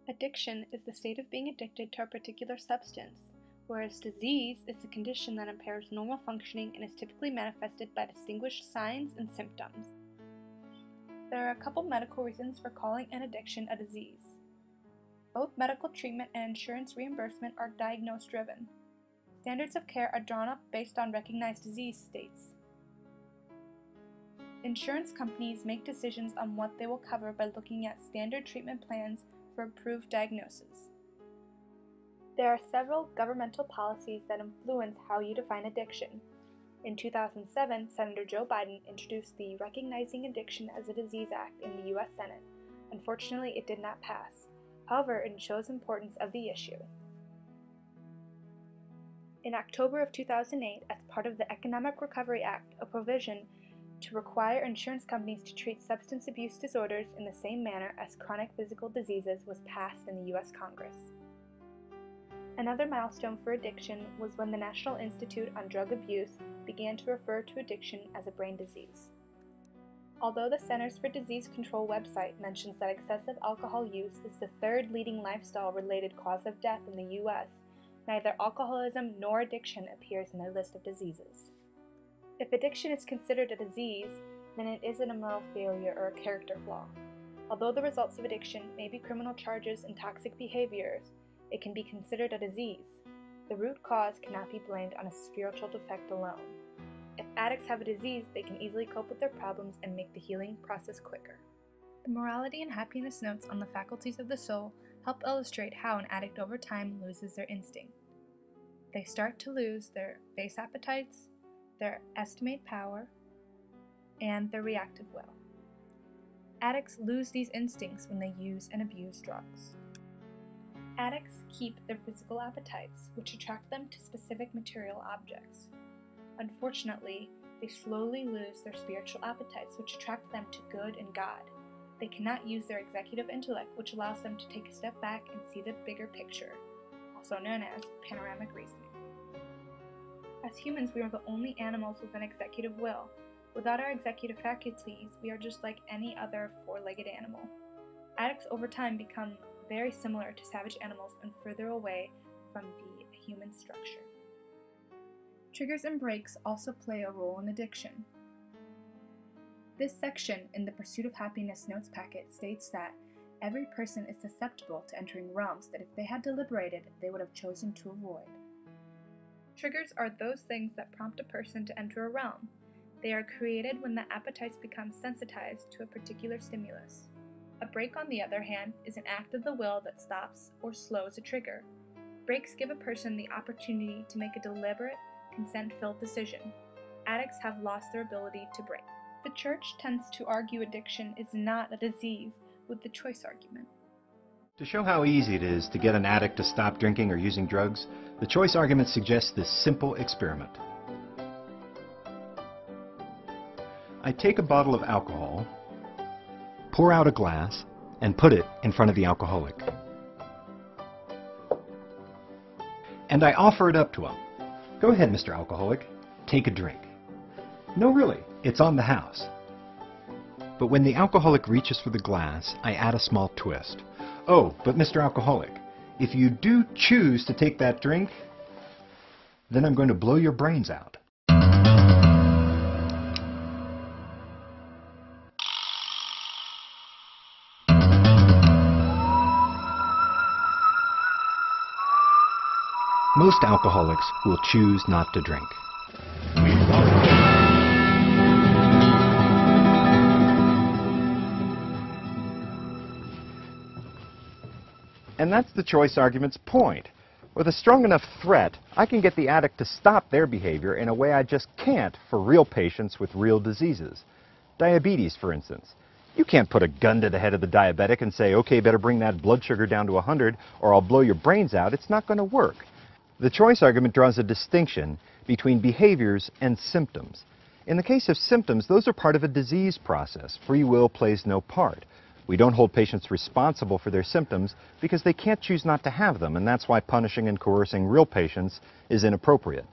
Addiction is the state of being addicted to a particular substance, whereas disease is a condition that impairs normal functioning and is typically manifested by distinguished signs and symptoms. There are a couple medical reasons for calling an addiction a disease. Both medical treatment and insurance reimbursement are diagnosis-driven. Standards of care are drawn up based on recognized disease states. Insurance companies make decisions on what they will cover by looking at standard treatment plans for approved diagnoses. There are several governmental policies that influence how you define addiction. In 2007, Senator Joe Biden introduced the Recognizing Addiction as a Disease Act in the U.S. Senate. Unfortunately, it did not pass. However, it shows importance of the issue. In October of 2008, as part of the Economic Recovery Act, a provision to require insurance companies to treat substance abuse disorders in the same manner as chronic physical diseases was passed in the U.S. Congress. Another milestone for addiction was when the National Institute on Drug Abuse began to refer to addiction as a brain disease. Although the Centers for Disease Control website mentions that excessive alcohol use is the third leading lifestyle-related cause of death in the U.S., neither alcoholism nor addiction appears in their list of diseases. If addiction is considered a disease, then it isn't a moral failure or a character flaw. Although the results of addiction may be criminal charges and toxic behaviors, it can be considered a disease. The root cause cannot be blamed on a spiritual defect alone. If addicts have a disease, they can easily cope with their problems and make the healing process quicker. The morality and happiness notes on the faculties of the soul help illustrate how an addict over time loses their instinct. They start to lose their base appetites, their estimate power, and their reactive will. Addicts lose these instincts when they use and abuse drugs. Addicts keep their physical appetites, which attract them to specific material objects. Unfortunately, they slowly lose their spiritual appetites, which attract them to good and God. They cannot use their executive intellect, which allows them to take a step back and see the bigger picture, also known as panoramic reasoning. As humans, we are the only animals with an executive will. Without our executive faculties, we are just like any other four-legged animal. Addicts over time become very similar to savage animals and further away from the human structure. Triggers and breaks also play a role in addiction. This section in the Pursuit of Happiness Notes packet states that every person is susceptible to entering realms that if they had deliberated, they would have chosen to avoid. Triggers are those things that prompt a person to enter a realm. They are created when the appetites become sensitized to a particular stimulus. A break, on the other hand, is an act of the will that stops or slows a trigger. Breaks give a person the opportunity to make a deliberate, consent-filled decision. Addicts have lost their ability to break. The church tends to argue addiction is not a disease with the choice argument. To show how easy it is to get an addict to stop drinking or using drugs, the choice argument suggests this simple experiment. I take a bottle of alcohol, pour out a glass, and put it in front of the alcoholic. And I offer it up to him. Go ahead, Mr. Alcoholic, take a drink. No, really, it's on the house. But when the alcoholic reaches for the glass, I add a small twist. Oh, but Mr. Alcoholic, if you do choose to take that drink, then I'm going to blow your brains out. Most alcoholics will choose not to drink. And that's the choice argument's point. With a strong enough threat, I can get the addict to stop their behavior in a way I just can't for real patients with real diseases. Diabetes, for instance. You can't put a gun to the head of the diabetic and say, okay, better bring that blood sugar down to 100 or I'll blow your brains out. It's not going to work. The choice argument draws a distinction between behaviors and symptoms. In the case of symptoms, those are part of a disease process. Free will plays no part. We don't hold patients responsible for their symptoms because they can't choose not to have them, and that's why punishing and coercing real patients is inappropriate.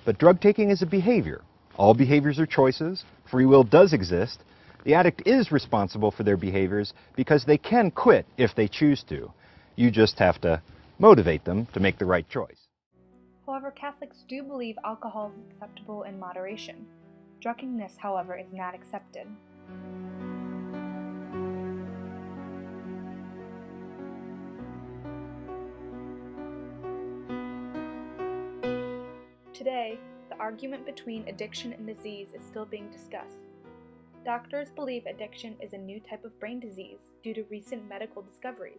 But drug taking is a behavior. All behaviors are choices. Free will does exist. The addict is responsible for their behaviors because they can quit if they choose to. You just have to motivate them to make the right choice. However, Catholics do believe alcohol is acceptable in moderation. Drunkenness, however, is not accepted. Today, the argument between addiction and disease is still being discussed. Doctors believe addiction is a new type of brain disease due to recent medical discoveries.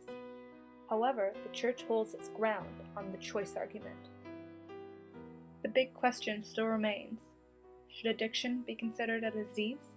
However, the Church holds its ground on the choice argument. The big question still remains: should addiction be considered a disease?